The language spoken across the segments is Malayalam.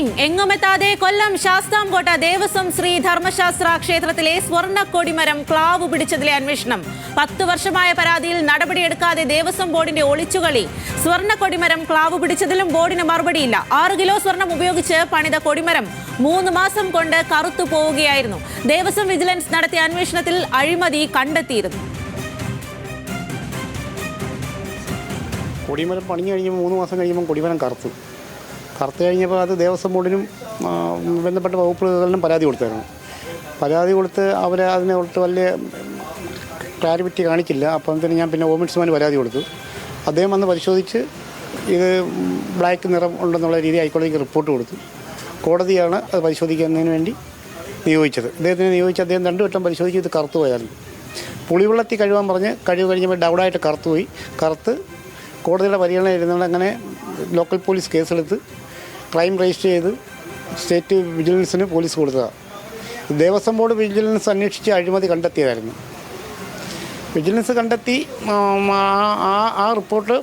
ഷോക്കിംഗ്. എങ്ങുമെത്താതെ കൊല്ലം ശാസ്താംകോട്ട ദേവസ്വം ശ്രീ ധർമ്മശാസ്ത്ര ക്ഷേത്രത്തിലെ സ്വർണ്ണ കൊടിമരം ക്ലാവ് പിടിച്ചതിലെ അന്വേഷണം. 10 വർഷമായ പരാതിയിൽ നടപടിയെടുക്കാതെ ദേവസ്വം ബോർഡിന്റെ ഒളിച്ചുകളി. സ്വർണ്ണ കൊടിമരം ക്ലാവ് പിടിച്ചതിലും ബോർഡിന് മറുപടിയില്ല. 6 കിലോ സ്വർണം ഉപയോഗിച്ച് പണിത കൊടിമരം 3 മാസം കൊണ്ട് കറുത്തു പോവുകയായിരുന്നു. ദേവസ്വം വിജിലൻസ് നടത്തിയ അന്വേഷണത്തിൽ അഴിമതി കണ്ടെത്തിയിരുന്നു. കൊടിമരം പണിഞ്ഞു കഴിയുമ്പോൾ 3 മാസം കഴിയുമ്പോൾ കൊടിമരം കറുത്തു കഴിഞ്ഞപ്പോൾ അത് ദേവസ്വം ബോർഡിനും ബന്ധപ്പെട്ട വകുപ്പുകളിലും പരാതി കൊടുത്തായിരുന്നു. പരാതി കൊടുത്ത് അവർ അതിനോട്ട് വലിയ ക്ലാരിറ്റി കാണിച്ചില്ല. അപ്പം തന്നെ ഞാൻ പിന്നെ ഓംബുഡ്സ്മാന് പരാതി കൊടുത്തു. അദ്ദേഹം വന്ന് പരിശോധിച്ച് ഇത് ബ്ലാക്ക് നിറം ഉണ്ടെന്നുള്ള രീതി ഹൈക്കോടതിക്ക് റിപ്പോർട്ട് കൊടുത്തു. കോടതിയാണ് അത് പരിശോധിക്കുന്നതിന് വേണ്ടി നിയോഗിച്ചത്. അദ്ദേഹത്തിന് നിയോഗിച്ച് അദ്ദേഹം 2 വട്ടം പരിശോധിച്ച് ഇത് കറുത്തു പോയായിരുന്നു. പുളിവെള്ളത്തിൽ കഴുകാൻ പറഞ്ഞ് കഴിഞ്ഞപ്പോൾ ഡൗണായിട്ട് കറുത്ത് കോടതിയുടെ പരിഗണന ഇരുന്നുകൊണ്ട് അങ്ങനെ ലോക്കൽ പോലീസ് കേസെടുത്ത് ക്രൈം രജിസ്റ്റർ ചെയ്ത് സ്റ്റേറ്റ് വിജിലൻസിന് പോലീസ് കൊടുത്തതാണ്. ദേവസ്വം ബോർഡ് വിജിലൻസ് അന്വേഷിച്ച് അഴിമതി കണ്ടെത്തിയതായിരുന്നു. വിജിലൻസ് കണ്ടെത്തി ആ റിപ്പോർട്ട്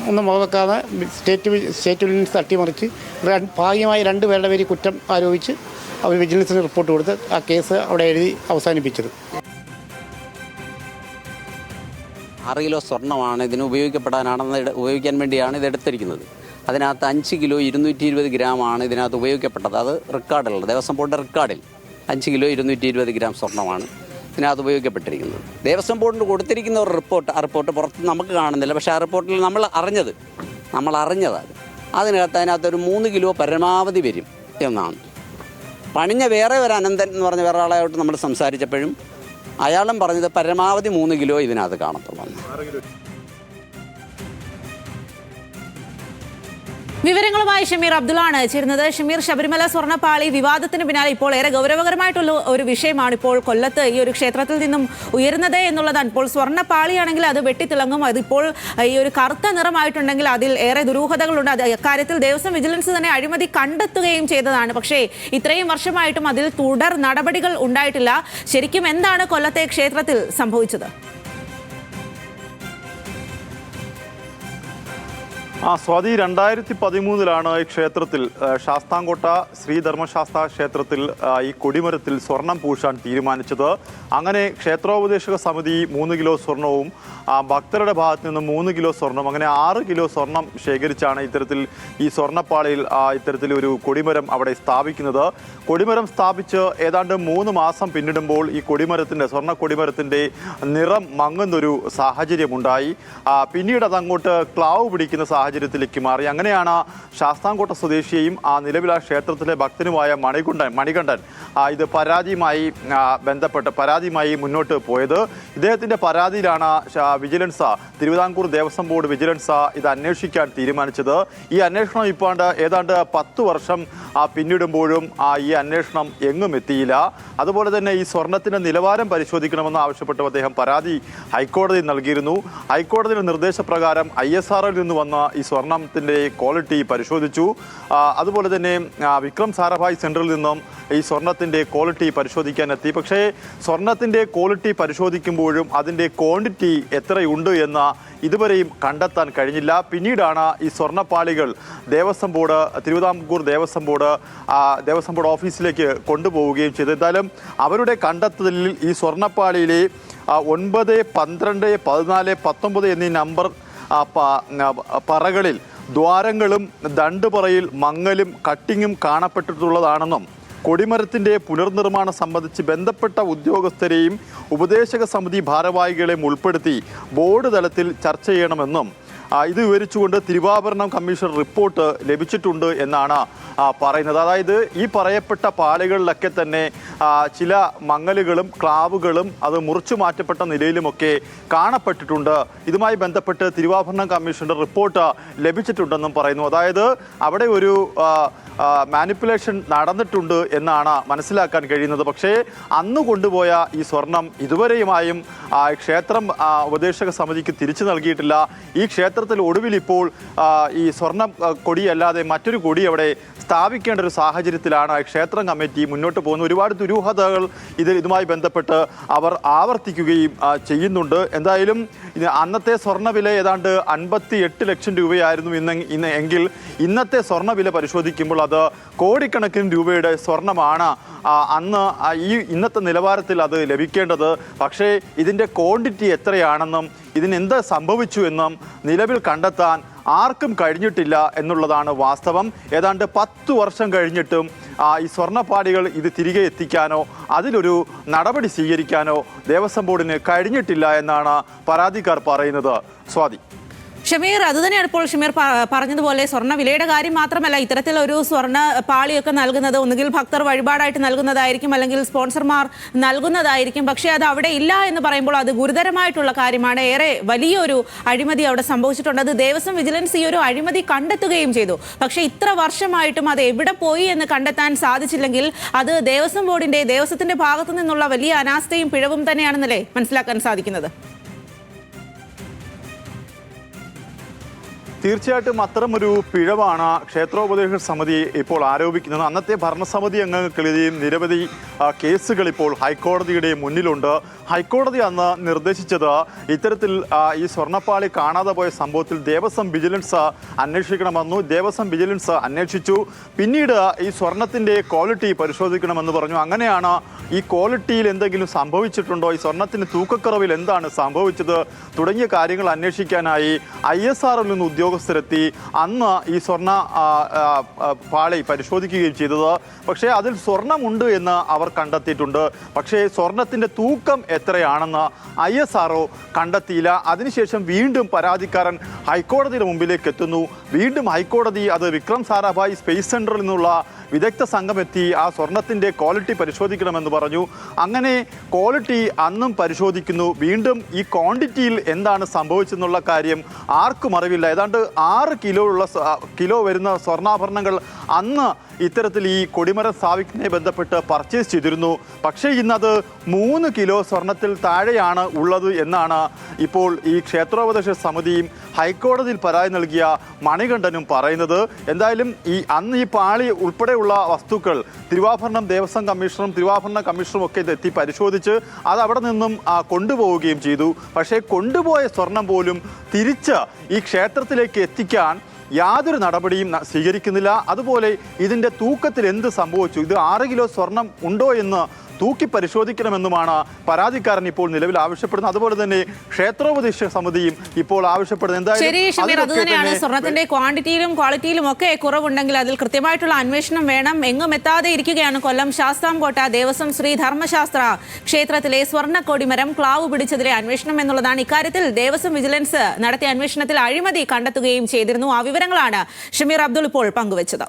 ഒന്നും വകവെക്കാതെ സ്റ്റേറ്റ് വിജിലൻസ് തട്ടിമറിച്ച് ഭാഗ്യമായി 2 പേരുടെ പേരിൽ കുറ്റം ആരോപിച്ച് അവർ വിജിലൻസിന് റിപ്പോർട്ട് കൊടുത്ത് ആ കേസ് അവിടെ എഴുതി അവസാനിപ്പിച്ചത്. 6 കിലോ സ്വർണ്ണമാണ് ഇതിന് ഉപയോഗിക്കാൻ വേണ്ടിയാണ് ഇത് എടുത്തിരിക്കുന്നത്. അതിനകത്ത് 5 കിലോ 220 ഗ്രാമാണ് ഇതിനകത്ത് ഉപയോഗിക്കപ്പെട്ടത്. അത് റെക്കോർഡിലുള്ളത് ദേവസ്വം ബോർഡിൻ്റെ റെക്കോർഡിൽ 5 കിലോ 220 ഗ്രാം സ്വർണ്ണമാണ് ഇതിനകത്ത് ഉപയോഗിക്കപ്പെട്ടിരിക്കുന്നത്. ദേവസ്വം ബോർഡിന് കൊടുത്തിരിക്കുന്ന ഒരു റിപ്പോർട്ട്, ആ റിപ്പോർട്ട് പുറത്ത് നമുക്ക് കാണുന്നില്ല. പക്ഷേ ആ റിപ്പോർട്ടിൽ നമ്മൾ അറിഞ്ഞതാണ്. അതിനകത്തൊരു 3 കിലോ പരമാവധി വരും എന്നാണ്. പണിഞ്ഞ വേറെ ഒരു അനന്തൻ എന്ന് പറഞ്ഞ വേറെ ആളായിട്ട് നമ്മൾ സംസാരിച്ചപ്പോഴും അയാളും പറഞ്ഞത് പരമാവധി 3 കിലോ ഇതിനകത്ത് കാണത്തുള്ളൂ. വിവരങ്ങളുമായി ഷമീർ അബ്ദുള്ളാണ് ചേരുന്നത്. ഷമീർ, ശബരിമല സ്വർണ്ണപ്പാളി വിവാദത്തിന് പിന്നാലെ ഇപ്പോൾ ഏറെ ഗൗരവകരമായിട്ടുള്ള ഒരു വിഷയമാണ് ഇപ്പോൾ കൊല്ലത്ത് ഈ ഒരു ക്ഷേത്രത്തിൽ നിന്നും ഉയരുന്നത് എന്നുള്ളതാണ്. ഇപ്പോൾ സ്വർണ്ണപ്പാളിയാണെങ്കിൽ അത് വെട്ടിത്തിളങ്ങും. അതിപ്പോൾ ഈ ഒരു കറുത്ത നിറമായിട്ടുണ്ടെങ്കിൽ അതിൽ ഏറെ ദുരൂഹതകളുണ്ട്. അത് അക്കാര്യത്തിൽ ദേവസ്വം വിജിലൻസ് തന്നെ അഴിമതി കണ്ടെത്തുകയും ചെയ്തതാണ്. പക്ഷേ ഇത്രയും വർഷമായിട്ടും അതിൽ തുടർ നടപടികൾ ഉണ്ടായിട്ടില്ല. ശരിക്കും എന്താണ് കൊല്ലത്തെ ക്ഷേത്രത്തിൽ സംഭവിച്ചത്? സ്വാതി, 2013 ഈ ക്ഷേത്രത്തിൽ ശാസ്താംകോട്ട ശ്രീ ധർമ്മശാസ്ത്ര ക്ഷേത്രത്തിൽ ഈ കൊടിമരത്തിൽ സ്വർണം പൂശാൻ തീരുമാനിച്ചത്. അങ്ങനെ ക്ഷേത്രോപദേശക സമിതി 3 കിലോ സ്വർണവും ഭക്തരുടെ ഭാഗത്ത് നിന്ന് 3 കിലോ സ്വർണം, അങ്ങനെ 6 കിലോ സ്വർണം ശേഖരിച്ചാണ് ഇത്തരത്തിൽ ഈ സ്വർണ്ണപ്പാളിയിൽ ഇത്തരത്തിൽ ഒരു കൊടിമരം അവിടെ സ്ഥാപിക്കുന്നത്. കൊടിമരം സ്ഥാപിച്ച് ഏതാണ്ട് 3 മാസം പിന്നിടുമ്പോൾ ഈ സ്വർണ്ണ കൊടിമരത്തിൻ്റെ നിറം മങ്ങുന്നൊരു സാഹചര്യമുണ്ടായി. പിന്നീട് അതങ്ങോട്ട് ക്ലാവ് പിടിക്കുന്ന സാഹചര്യത്തിലേക്ക് മാറി. അങ്ങനെയാണ് ശാസ്താംകോട്ട സ്വദേശിയെയും നിലവിൽ ആ ക്ഷേത്രത്തിലെ ഭക്തനുമായ മണികണ്ഠൻ ഇത് പരാതിയുമായി മുന്നോട്ട് പോയത്. ഇദ്ദേഹത്തിൻ്റെ പരാതിയിലാണ് vigilance, Thiruvithamkoor Devaswom board vigilance ഇത് അന്വേഷിക്കാൻ തീരുമാനിച്ചത്. ഈ അന്വേഷണം ഇപ്പോൾ ഏതാണ്ട് 10 വർഷം പിന്നിടുമ്പോഴും ഈ അന്വേഷണം എങ്ങും എത്തിയില്ല. അതുപോലെ തന്നെ ഈ സ്വർണത്തിൻ്റെ നിലവാരം പരിശോധിക്കണമെന്ന് ആവശ്യപ്പെട്ട് അദ്ദേഹം പരാതി ഹൈക്കോടതിയിൽ നൽകിയിരുന്നു. ഹൈക്കോടതിയുടെ നിർദ്ദേശപ്രകാരം ISROയിൽ നിന്ന് വന്ന ഈ സ്വർണത്തിൻ്റെ ക്വാളിറ്റി പരിശോധിച്ചു. അതുപോലെ തന്നെ വിക്രം സാരാഭായ് സെൻറ്ററിൽ നിന്നും ഈ സ്വർണത്തിൻ്റെ ക്വാളിറ്റി പരിശോധിക്കാനെത്തി. പക്ഷേ സ്വർണത്തിൻ്റെ ക്വാളിറ്റി പരിശോധിക്കുമ്പോഴും അതിൻ്റെ ക്വാണ്ടിറ്റി എത്രയുണ്ട് എന്ന് ഇതുവരെയും കണ്ടെത്താൻ കഴിഞ്ഞില്ല. പിന്നീടാണ് ഈ സ്വർണ്ണപ്പാളികൾ തിരുവിതാംകൂർ ദേവസ്വം ബോർഡ് ഓഫീസിലേക്ക് കൊണ്ടുപോവുകയും ചെയ്തത്. എന്തായാലും അവരുടെ കണ്ടെത്തലിൽ ഈ സ്വർണ്ണപ്പാളിയിലെ 9, 12, 14, 19 എന്നീ നമ്പർ പറകളിൽ ദ്വാരങ്ങളും ദണ്ടുപറയിൽ മങ്ങലും കട്ടിങ്ങും കാണപ്പെട്ടിട്ടുള്ളതാണെന്നും കൊടിമരത്തിൻ്റെ പുനർനിർമ്മാണം സംബന്ധിച്ച് ബന്ധപ്പെട്ട ഉദ്യോഗസ്ഥരെയും ഉപദേശക സമിതി ഭാരവാഹികളെയും ഉൾപ്പെടുത്തി ബോർഡ് തലത്തിൽ ചർച്ച ചെയ്യണമെന്നും ഇത് വിവരിച്ചുകൊണ്ട് തിരുവാഭരണം കമ്മീഷൻ റിപ്പോർട്ട് ലഭിച്ചിട്ടുണ്ട് എന്നാണ് പറയുന്നത്. അതായത് ഈ പറയപ്പെട്ട പാളികളിലൊക്കെ തന്നെ ചില മങ്ങലുകളും ക്ലാവുകളും അത് മുറിച്ചു മാറ്റപ്പെട്ട നിലയിലുമൊക്കെ കാണപ്പെട്ടിട്ടുണ്ട്. ഇതുമായി ബന്ധപ്പെട്ട് തിരുവാഭരണം കമ്മീഷന്റെ റിപ്പോർട്ട് ലഭിച്ചിട്ടുണ്ടെന്നും പറയുന്നു. അതായത് അവിടെ ഒരു മാനിപ്പുലേഷൻ നടന്നിട്ടുണ്ട് എന്നാണ് മനസ്സിലാക്കാൻ കഴിയുന്നത്. പക്ഷേ അന്ന് കൊണ്ടുപോയ ഈ സ്വർണം ഇതുവരെയുമായും ക്ഷേത്രം ഉപദേശക സമിതിക്ക് തിരിച്ചു നൽകിയിട്ടില്ല. ഈ ക്ഷേത്രത്തിൽ ഒടുവിൽ ഇപ്പോൾ ഈ സ്വർണ്ണ കൊടിയല്ലാതെ മറ്റൊരു കൊടി അവിടെ സ്ഥാപിക്കേണ്ട ഒരു സാഹചര്യത്തിലാണ് ക്ഷേത്രം കമ്മിറ്റി മുന്നോട്ട് പോകുന്നത്. ഒരുപാട് ദുരൂഹതകൾ ഇതുമായി ബന്ധപ്പെട്ട് അവർ ആവർത്തിക്കുകയും ചെയ്യുന്നുണ്ട്. എന്തായാലും അന്നത്തെ സ്വർണ്ണവില ഏതാണ്ട് 58 ലക്ഷം രൂപയായിരുന്നു എങ്കിൽ ഇന്നത്തെ സ്വർണ്ണവില പരിശോധിക്കുമ്പോൾ അത് കോടിക്കണക്കിന് രൂപയുടെ സ്വർണ്ണമാണ് അന്ന് ഇന്നത്തെ നിലവാരത്തിൽ അത് ലഭിക്കേണ്ടത്. പക്ഷേ ഇതിൻ്റെ ക്വാണ്ടിറ്റി എത്രയാണെന്നും ഇതിനെന്ത് സംഭവിച്ചു എന്നും നിലവിൽ കണ്ടെത്താൻ ആർക്കും കഴിഞ്ഞിട്ടില്ല എന്നുള്ളതാണ് വാസ്തവം. ഏതാണ്ട് 10 വർഷം കഴിഞ്ഞിട്ടും ഈ സ്വർണ്ണപ്പാടികൾ ഇത് തിരികെ എത്തിക്കാനോ അതിലൊരു നടപടി സ്വീകരിക്കാനോ ദേവസ്വം ബോർഡിന് കഴിഞ്ഞിട്ടില്ല എന്നാണ് പരാതിക്കാർ പറയുന്നത്. സ്വാതി. ഷമീർ, അതുതന്നെയാണ് ഇപ്പോൾ ഷമീർ പറഞ്ഞതുപോലെ സ്വർണ്ണ വിലയുടെ കാര്യം മാത്രമല്ല, ഇത്തരത്തിലൊരു സ്വർണ്ണ പാളിയൊക്കെ നൽകുന്നത് ഒന്നുകിൽ ഭക്തർ വഴിപാടായിട്ട് നൽകുന്നതായിരിക്കും, അല്ലെങ്കിൽ സ്പോൺസർമാർ നൽകുന്നതായിരിക്കും. പക്ഷേ അത് അവിടെ ഇല്ല എന്ന് പറയുമ്പോൾ അത് ഗുരുതരമായിട്ടുള്ള കാര്യമാണ്. ഏറെ വലിയൊരു അഴിമതി അവിടെ സംഭവിച്ചിട്ടുണ്ട്. അത് ദേവസ്വം വിജിലൻസ് ഈ ഒരു അഴിമതി കണ്ടെത്തുകയും ചെയ്തു. പക്ഷേ ഇത്ര വർഷമായിട്ടും അത് എവിടെ പോയി എന്ന് കണ്ടെത്താൻ സാധിച്ചില്ലെങ്കിൽ അത് ദേവസ്വത്തിന്റെ ഭാഗത്തു നിന്നുള്ള വലിയ അനാസ്ഥയും പിഴവും തന്നെയാണെന്നല്ലേ മനസ്സിലാക്കാൻ സാധിക്കുന്നത്? തീർച്ചയായിട്ടും അത്തരമൊരു പിഴവാണ് ക്ഷേത്രോപദേശക സമിതി ഇപ്പോൾ ആരോപിക്കുന്നത്. അന്നത്തെ ഭരണസമിതി അംഗങ്ങൾക്കെതിരെയും നിരവധി കേസുകൾ ഇപ്പോൾ ഹൈക്കോടതിയുടെ മുന്നിലുണ്ട്. ഹൈക്കോടതി അന്ന് നിർദ്ദേശിച്ചത് ഇത്തരത്തിൽ ഈ സ്വർണ്ണപ്പാളി കാണാതെ പോയ സംഭവത്തിൽ ദേവസ്വം വിജിലൻസ് അന്വേഷിക്കണമെന്നു. ദേവസ്വം വിജിലൻസ് അന്വേഷിച്ചു. പിന്നീട് ഈ സ്വർണത്തിൻ്റെ ക്വാളിറ്റി പരിശോധിക്കണമെന്ന് പറഞ്ഞു. അങ്ങനെയാണ് ഈ ക്വാളിറ്റിയിൽ എന്തെങ്കിലും സംഭവിച്ചിട്ടുണ്ടോ, ഈ സ്വർണത്തിന് തൂക്കക്കുറവിൽ എന്താണ് സംഭവിച്ചത് തുടങ്ങിയ കാര്യങ്ങൾ അന്വേഷിക്കാനായി ISRൽ നിന്ന് ഉദ്യോഗസ്ഥരെത്തി അന്ന് ഈ സ്വർണ്ണ പാളി പരിശോധിക്കുകയും ചെയ്തത്. പക്ഷേ അതിൽ സ്വർണ്ണമുണ്ട് എന്ന് അവർ കണ്ടെത്തിയിട്ടുണ്ട്. പക്ഷേ സ്വർണത്തിൻ്റെ തൂക്കം എത്രയാണെന്ന് ISRO കണ്ടെത്തിയില്ല. അതിനുശേഷം വീണ്ടും പരാതിക്കാരൻ ഹൈക്കോടതിയുടെ മുമ്പിലേക്ക് എത്തുന്നു. വീണ്ടും ഹൈക്കോടതി അത് വിക്രം സാരാഭായ് സ്പേസ് സെന്ററിൽ നിന്നുള്ള വിദഗ്ധ സംഘം എത്തി ആ സ്വർണത്തിൻ്റെ ക്വാളിറ്റി പരിശോധിക്കണമെന്ന് പറഞ്ഞു. അങ്ങനെ ക്വാളിറ്റി അന്നും പരിശോധിക്കുന്നു. വീണ്ടും ഈ ക്വാണ്ടിറ്റിയിൽ എന്താണ് സംഭവിച്ചെന്നുള്ള കാര്യം ആർക്കും അറിവില്ല. ഏതാണ്ട് 6 കിലോ വരുന്ന സ്വർണ്ണാഭരണങ്ങൾ അന്ന് ഇത്തരത്തിൽ ഈ കൊടിമരം സ്ഥാപിക്കുന്നതിനെ ബന്ധപ്പെട്ട് പർച്ചേസ് ചെയ്തിരുന്നു. പക്ഷേ ഇന്നത് 3 കിലോ സ്വർണത്തിൽ താഴെയാണ് ഉള്ളത് എന്നാണ് ഇപ്പോൾ ഈ ക്ഷേത്രോപദേശ സമിതിയും ഹൈക്കോടതിയിൽ പരാതി നൽകിയ മണികണ്ഠനും പറയുന്നത്. എന്തായാലും അന്ന് ഈ പാളി ഉൾപ്പെടെയുള്ള വസ്തുക്കൾ തിരുവാഭരണം ദേവസ്വം കമ്മീഷണറും തിരുവാഭരണ കമ്മീഷണറും ഒക്കെ ഇതെത്തി പരിശോധിച്ച് അത് അവിടെ നിന്നും കൊണ്ടുപോവുകയും ചെയ്തു. പക്ഷേ കൊണ്ടുപോയ സ്വർണം പോലും തിരിച്ച് ഈ ക്ഷേത്രത്തിലേക്ക് എത്തിക്കാൻ യാതൊരു നടപടിയും സ്വീകരിക്കുന്നില്ല. അതുപോലെ ഇതിൻ്റെ തൂക്കത്തിൽ എന്ത് സംഭവിച്ചു, ഇത് 6 കിലോ സ്വർണം ഉണ്ടോ എന്ന് തൂക്കി പരിശോധിക്കണമെന്നുമാണ് പരാതിക്കാരൻ ഇപ്പോൾ നിലവിൽ ആവശ്യപ്പെടുന്നത്. അതുപോലെ തന്നെ ക്ഷേത്രോപദേശക സമിതിയും ഇപ്പോൾ ആവശ്യപ്പെടുന്നത്. ശരി ഷമീർ, അതുതന്നെയാണ്. സ്വർണത്തിന്റെ ക്വാണ്ടിറ്റിയിലും ക്വാളിറ്റിയിലും ഒക്കെ കുറവുണ്ടെങ്കിൽ അതിൽ കൃത്യമായിട്ടുള്ള അന്വേഷണം വേണം. എങ്ങും എത്താതെ ഇരിക്കുകയാണ് കൊല്ലം ശാസ്താംകോട്ട ദേവസ്വം ശ്രീ ധർമ്മശാസ്ത്ര ക്ഷേത്രത്തിലെ സ്വർണ്ണ കൊടിമരം ക്ലാവ് പിടിച്ചതിലെ അന്വേഷണം എന്നുള്ളതാണ്. ഇക്കാര്യത്തിൽ ദേവസ്വം വിജിലൻസ് നടത്തിയ അന്വേഷണത്തിൽ അഴിമതി കണ്ടെത്തുകയും ചെയ്തിരുന്നു. ആ വിവരങ്ങളാണ് ഷമീർ അബ്ദുൾ ഇപ്പോൾ പങ്കുവച്ചത്.